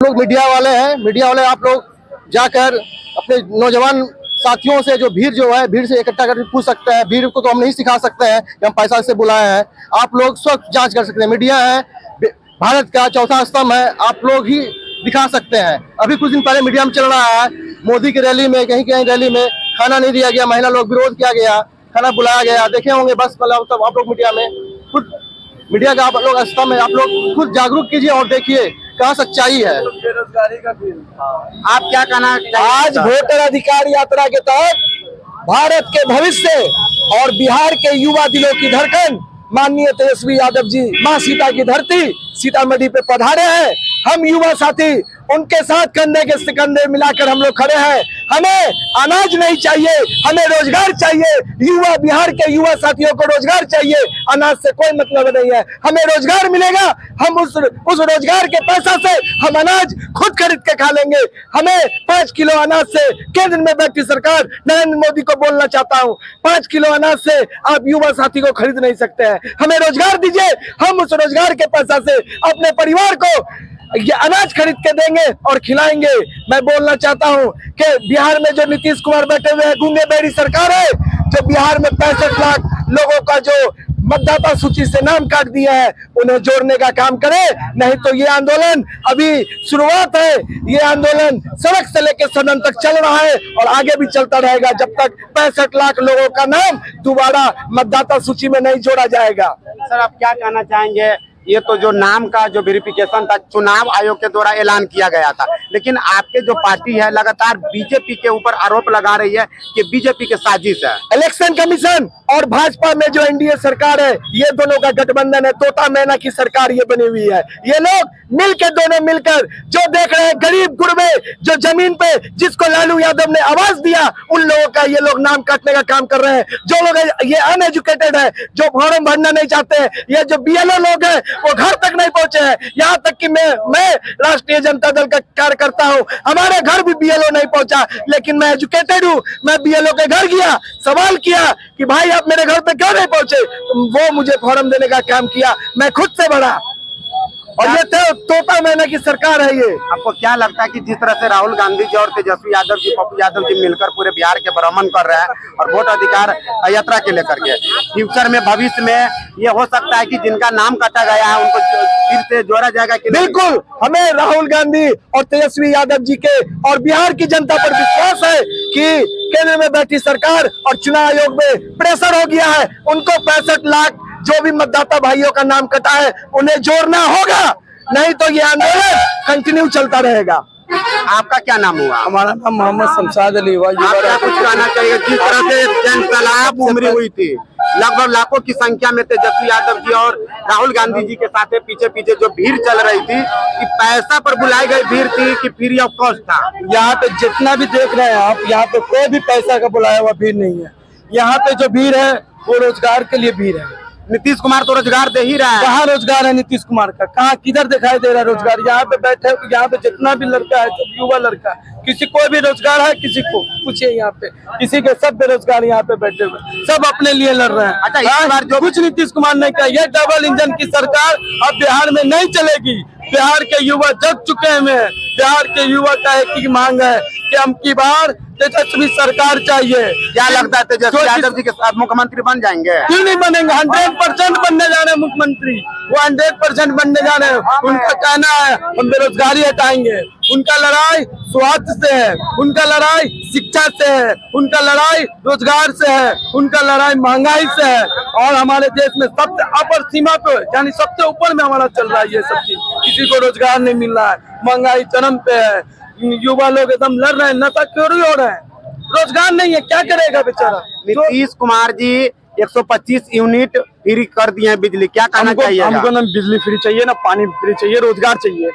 लोग मीडिया वाले हैं, मीडिया वाले आप लोग जाकर अपने नौजवान साथियों से जो भीड़ से इकट्ठा करके पूछ सकते हैं। भीड़ को तो हम नहीं सिखा सकते हैं कि हम पैसा से बुलाए हैं। आप लोग स्वतः जांच कर सकते हैं। मीडिया है, भारत का चौथा स्तंभ है, आप लोग ही दिखा सकते हैं। अभी कुछ दिन पहले मीडिया में चल रहा है, मोदी की रैली में कहीं रैली में खाना नहीं दिया गया, महिला लोग विरोध किया गया, खाना बुलाया गया, देखे होंगे। बस मतलब तब आप लोग मीडिया में खुद मीडिया का आप लोग स्तंभ है, आप लोग खुद जागरूक कीजिए और देखिए कहाँ सच्चाई है। बेरोजगारी का भी आप क्या कहना आज वोटर अधिकार यात्रा के तहत भारत के भविष्य और बिहार के युवा दिलों की धड़कन माननीय तेजस्वी यादव जी मां सीता की धरती सीतामढ़ी पे पधारे हैं। हम युवा साथी उनके साथ कंधे के कंधे मिलाकर हम लोग खड़े हैं। हमें अनाज नहीं चाहिए, हमें रोजगार चाहिए। युवा बिहार के युवा साथियों को रोजगार चाहिए, अनाज से कोई मतलब नहीं है। हमें रोजगार मिलेगा, हम उस रोजगार के पैसा से हम अनाज खुद खरीद के खा लेंगे। हमें 5 किलो अनाज से केंद्र में बैठी सरकार नरेंद्र मोदी को बोलना चाहता हूँ, 5 किलो अनाज से आप युवा साथी को खरीद नहीं सकते हैं। हमें रोजगार दीजिए, हम उस रोजगार के पैसा से अपने परिवार को ये अनाज खरीद के देंगे और खिलाएंगे। मैं बोलना चाहता हूं कि बिहार में जो नीतीश कुमार बैठे हुए हैं, गूंगे बेड़ी सरकार है, जो बिहार में 65 लाख लोगों का जो मतदाता सूची से नाम काट दिया है, उन्हें जोड़ने का काम करे। नहीं तो ये आंदोलन अभी शुरुआत है, ये आंदोलन सड़क से लेकर सदन तक चल रहा है और आगे भी चलता रहेगा जब तक 65 लाख लोगों का नाम दोबारा मतदाता सूची में नहीं जोड़ा जाएगा। सर आप क्या कहना चाहेंगे? ये तो जो नाम का जो वेरिफिकेशन था चुनाव आयोग के द्वारा ऐलान किया गया था, लेकिन आपके जो पार्टी है लगातार बीजेपी के ऊपर आरोप लगा रही है कि बीजेपी के साजिश है। इलेक्शन कमीशन और भाजपा में जो एनडीए सरकार है, ये दोनों का गठबंधन है, तोता मैना की सरकार ये बनी हुई है। ये लोग मिलकर दोनों मिलकर जो देख रहे हैं गरीब गुरबे जो जमीन पे जिसको लालू यादव ने आवाज दिया, उन लोगों का ये लोग नाम काटने का काम कर रहे हैं। जो लोग ये अनएजुकेटेड है, जो फॉर्म भरना नहीं चाहते हैं, ये जो बीएलओ लोग हैं वो घर तक नहीं पहुंचे हैं। यहाँ तक कि मैं राष्ट्रीय जनता दल का कार्यकर्ता हूँ, हमारे घर भी बीएलओ नहीं पहुंचा, लेकिन मैं एजुकेटेड हूँ। मैं बीएलओ के घर गया, सवाल किया कि भाई आप मेरे घर पे क्यों नहीं पहुंचे, वो मुझे फॉर्म देने का काम किया, मैं खुद से बढ़ा। और ये तोता मैना की सरकार है। ये आपको क्या लगता है कि जिस तरह से राहुल गांधी जी और तेजस्वी यादव जी, पप्पू यादव जी मिलकर पूरे बिहार के भ्रमण कर रहे हैं और वोट अधिकार यात्रा के लेकर के, फ्यूचर में भविष्य में ये हो सकता है कि जिनका नाम काटा गया है उनको फिर से जोड़ा जाएगा कि बिल्कुल। हमें राहुल गांधी और तेजस्वी यादव जी के और बिहार की जनता पर विश्वास है कि केंद्र में बैठी सरकार और चुनाव आयोग में प्रेशर हो गया है, उनको 65 लाख जो भी मतदाता भाइयों का नाम कटा है उन्हें जोड़ना होगा, नहीं तो ये आंदोलन कंटिन्यू चलता रहेगा। आपका क्या नाम हुआ? हमारा नाम मोहम्मद शमशाद अली हुआ। आपका कुछ कहना चाहिए? जिस तरह से जनसलाब उमड़ी हुई थी, लगभग लाखों की संख्या में तेजस्वी यादव जी और राहुल गांधी जी के साथ पीछे पीछे जो भीड़ चल रही थी, कि पैसा पर बुलाई गई भीड़ थी कि फ्री ऑफ कॉस्ट था? यहाँ पे जितना भी देख रहे हैं आप, यहाँ पे कोई भी पैसा का बुलाया हुआ भीड़ नहीं है। यहाँ पे जो भीड़ है वो रोजगार के लिए भीड़ है। नीतीश कुमार तो रोजगार दे ही रहा है। कहाँ रोजगार है नीतीश कुमार का? कहाँ किधर दिखाई दे रहा है रोजगार? यहाँ पे बैठे, यहाँ पे जितना भी लड़का है सब युवा लड़का, किसी को भी रोजगार है, किसी को पूछिए यहाँ पे, किसी के सब बेरोजगार यहाँ पे बैठे हुए, सब अपने लिए लड़ रहे हैं। अच्छा, इस बार जो कुछ नीतीश कुमार ने कहा, ये डबल इंजन की सरकार अब बिहार में नहीं चलेगी। बिहार के युवा जग चुके हैं। बिहार के युवा का एक ही मांग है कि हम की बार तेजस्वी सरकार चाहिए। क्या लगता है तेजस्वी यादव जी के साथ मुख्यमंत्री बन जाएंगे? क्यों नहीं बनेंगे? 100% बनने जा रहे हैं मुख्यमंत्री, वो 100% बनने जा रहे हैं। उनका कहना है हम बेरोजगारी हटाएंगे। उनका लड़ाई स्वास्थ्य से है, उनका लड़ाई शिक्षा से है, उनका लड़ाई रोजगार से है, उनका लड़ाई महंगाई से है। और हमारे देश में सबसे अपर सीमा पे, यानी सबसे ऊपर में हमारा चल रहा है ये सब चीज। किसी को रोजगार नहीं मिल रहा है, महंगाई चरम पे है, युवा लोग एकदम लड़ रहे हैं, नशाखोरी हो रहे हैं, रोजगार नहीं है, क्या करेगा बेचारा? नीतीश कुमार जी 125 यूनिट फ्री कर दिए हैं बिजली, क्या कहना चाहिए? हमको ना बिजली फ्री चाहिए, ना पानी फ्री चाहिए, रोजगार चाहिए।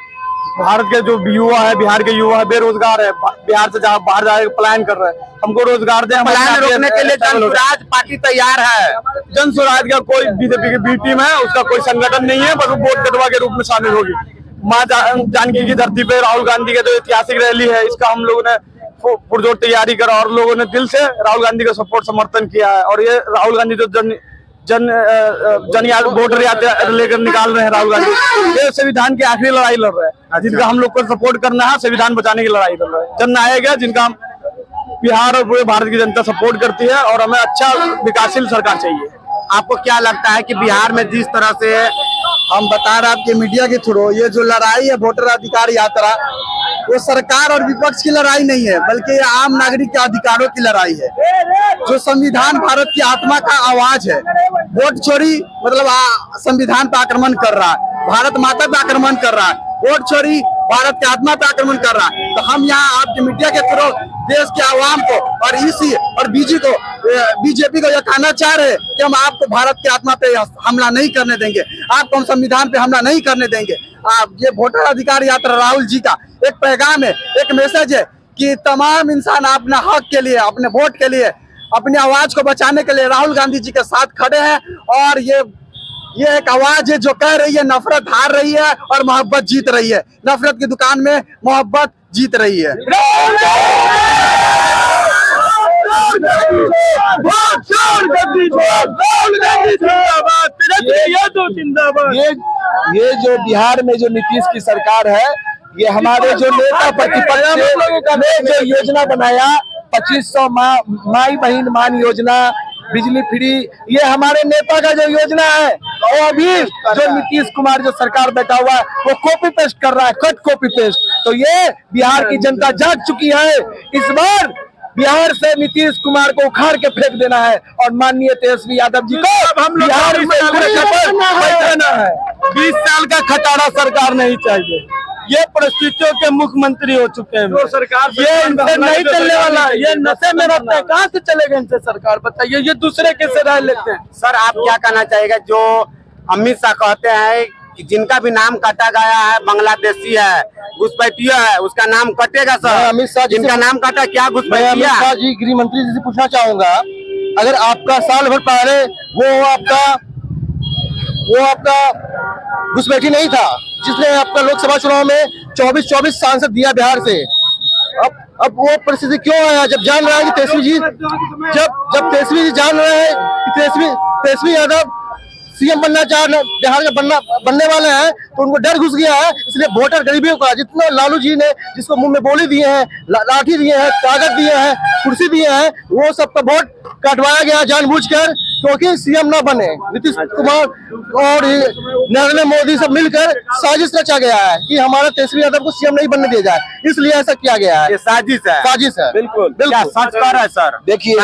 भारत के जो युवा है, बिहार के युवा है, बेरोजगार है, बिहार से जहाँ बाहर जाने का प्लान कर रहे हैं, हमको रोजगार दे। प्लान रोकने के लिए जनसुराज पार्टी तैयार है। जनसुराज का कोई बीजेपी की बी टीम है, उसका कोई संगठन नहीं है, बस वो वोट कटवा के रूप में शामिल होगी। माँ जानकी की धरती पे राहुल गांधी का जो ऐतिहासिक रैली है, इसका हम लोगों ने पुरजोर तैयारी करा और लोगों ने दिल से राहुल गांधी का सपोर्ट समर्थन किया है। और ये राहुल गांधी जो वोटर यात्रा लेकर निकाल रहे हैं राहुल गांधी। ये संविधान की आखिरी लड़ाई लड़ रहे हैं, जिनका हम लोग को सपोर्ट करना है, संविधान बचाने की लड़ाई लड़ रहे हैं। जननायक है जिनका बिहार और पूरे भारत की जनता सपोर्ट करती है और हमें अच्छा विकासशील सरकार चाहिए। आपको क्या लगता है कि बिहार में जिस तरह से हम बता रहे हैं आपके मीडिया के थ्रू, ये जो लड़ाई है वोटर अधिकार यात्रा, वो सरकार और विपक्ष की लड़ाई नहीं है, बल्कि ये आम नागरिक के अधिकारों की लड़ाई है। जो संविधान भारत की आत्मा का आवाज है, वोट चोरी मतलब संविधान पर आक्रमण कर रहा है, भारत माता पे आक्रमण कर रहा है, वोट चोरी भारत की आत्मा पे आक्रमण कर रहा है। तो हम यहाँ आपके मीडिया के थ्रू देश के आवाम को और ईसी और बीजेपी को यह कहना चाह रहे हैं कि हम आपको भारत की आत्मा पे हमला नहीं करने देंगे, आपको हम संविधान पे हमला नहीं करने देंगे। आप ये वोटर अधिकार यात्रा राहुल जी का एक पैगाम है, एक मैसेज है कि तमाम इंसान अपने हक के लिए, अपने वोट के लिए, अपनी आवाज को बचाने के लिए राहुल गांधी जी के साथ खड़े हैं। और ये एक आवाज है जो कह रही है नफरत हार रही है और मोहब्बत जीत रही है। नफरत की दुकान में मोहब्बत जीत रही है। ये जो बिहार में जो नीतीश की सरकार है, ये हमारे जो नेता प्रतिपक्ष ने जो योजना बनाया 2500 माई बहन मान योजना, बिजली फ्री, ये हमारे नेता का जो योजना है, वो अभी जो नीतीश कुमार जो सरकार बैठा हुआ है वो कॉपी पेस्ट कर रहा है, कट कॉपी पेस्ट। तो ये बिहार की जनता जाग चुकी है। इस बार बिहार से नीतीश कुमार को उखाड़ के फेंक देना है और माननीय तेजस्वी यादव जी को हम बिहार में बैठाना है। 20 साल का खटारा सरकार नहीं चाहिए। ये परिस्थितियों के मुख्यमंत्री हो चुके हैं। तो सरकार ये इनसे नहीं चलने वाला, ये नशे में रहते हैं, कहाँ से चलेगा इनसे सरकार, बताइए। ये दूसरे कैसे राय लेते हैं। सर आप क्या कहना चाहिएगा, जो अमित शाह कहते हैं कि जिनका भी नाम काटा गया है बांग्लादेशी है, घुसपैठिया है, उसका नाम कटेगा सर। अमित शाह जिनका नाम काटा क्या घुसपैठिया? अमित शाह जी गृह मंत्री जी से पूछना चाहूंगा, अगर आपका साल भर पहले वो आपका घुसपैठी नहीं था जिसने आपका लोकसभा चुनाव में 24 सांसद दिया बिहार से, अब वो परिस्थिति क्यों है? जब जान रहा है कि तेजस्वी जी जब तेजस्वी जी जान रहे हैं कि तेजस्वी यादव सीएम बिहार का बनने वाले हैं, तो उनको डर घुस गया है। इसलिए वोटर गरीबियों का, जितना लालू जी ने जिसको मुंह में बोली दिए हैं, लाठी दिए हैं, कागज दिए हैं, कुर्सी दिए हैं, वो सबका वोट कटवाया गया जानबूझकर, क्योंकि सीएम ना बने। नीतीश कुमार और नरेंद्र मोदी सब मिलकर साजिश रचा गया है कि हमारा तेजस्वी यादव को सीएम नहीं बनने दिया जाए, इसलिए ऐसा किया गया है। ये साजिश है। बिल्कुल क्या सच कह रहा है सर? देखिए,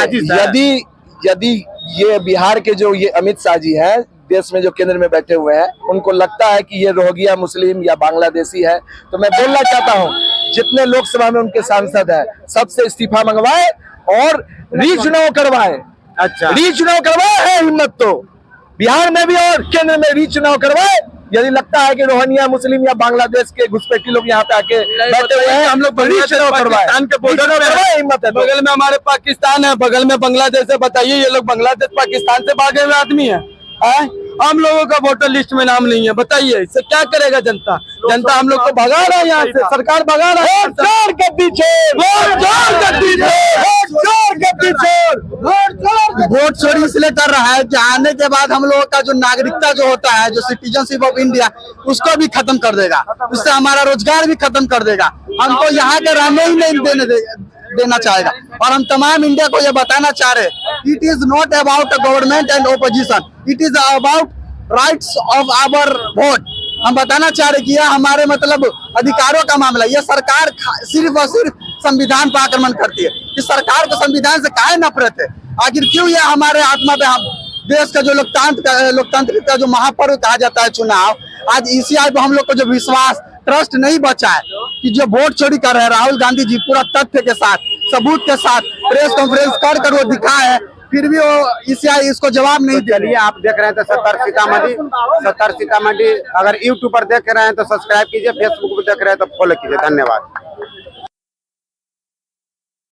यदि ये बिहार के जो ये अमित शाह जी हैं, देश में जो केंद्र में बैठे हुए हैं, उनको लगता है कि ये रोहिंग्या मुस्लिम या बांग्लादेशी है, तो मैं बोलना चाहता हूँ जितने लोकसभा में उनके सांसद हैं सबसे इस्तीफा मंगवाए और रीचुनाव करवाए। अच्छा, रीचुनाव करवाए है हिम्मत तो बिहार में भी और केंद्र में रीचुनाव करवाए। यदि लगता है कि रोहिंग्या मुस्लिम या बांग्लादेश के घुसपैठी लोग यहाँ पे आके बैठे हुए हैं, हम लोग पाकिस्तान के बॉर्डर पे हिम्मत है। बगल में हमारे पाकिस्तान है, बगल में बांग्लादेश है, बताइए ये लोग बांग्लादेश पाकिस्तान से भागे हुए आदमी है? हम लोगों का वोटर लिस्ट में नाम नहीं है, बताइए इससे क्या करेगा जनता? जनता हम लोग को भगा रहा है, यहाँ से सरकार भगा रहा है। वोट चोरी इसलिए कर रहा है कि आने के बाद हम लोगों का जो नागरिकता जो होता है, जो सिटीजनशिप ऑफ इंडिया, उसको भी खत्म कर देगा। उससे हमारा रोजगार भी खत्म कर देगा। हमको यहाँ के रहने ही नहीं देना चाहेगा। और हम तमाम इंडिया को ये बताना चाह रहे हैं, it is not about government and opposition, it is about rights of our vote. हम बताना चाह रहे कि यह हमारे मतलब अधिकारों का मामला है। यह सरकार सिर्फ और सिर्फ संविधान पर आक्रमण करती है। इस सरकार को संविधान से काहे नफरत है? आखिर क्यों यह हमारे आत्मा पे, हम देश का जो लोकतंत्र का जो महापर्व कहा जाता है चुनाव, आज ईसीआई पे हम लोग को जो विश्वास, ट्रस्ट नहीं बचा है कि जो वोट चोरी कर रहे हैं राहुल गांधी जी, पूरा तथ्य के साथ, सबूत के साथ प्रेस कॉन्फ्रेंस कर वो दिखा है, फिर भी वो ईसीआई इसको जवाब नहीं दे रही है। आप देख रहे हैं तो 70 सीतामढ़ी अगर यूट्यूब पर देख रहे हैं तो सब्सक्राइब कीजिए, फेसबुक पर देख रहे हैं तो फॉलो कीजिए। धन्यवाद।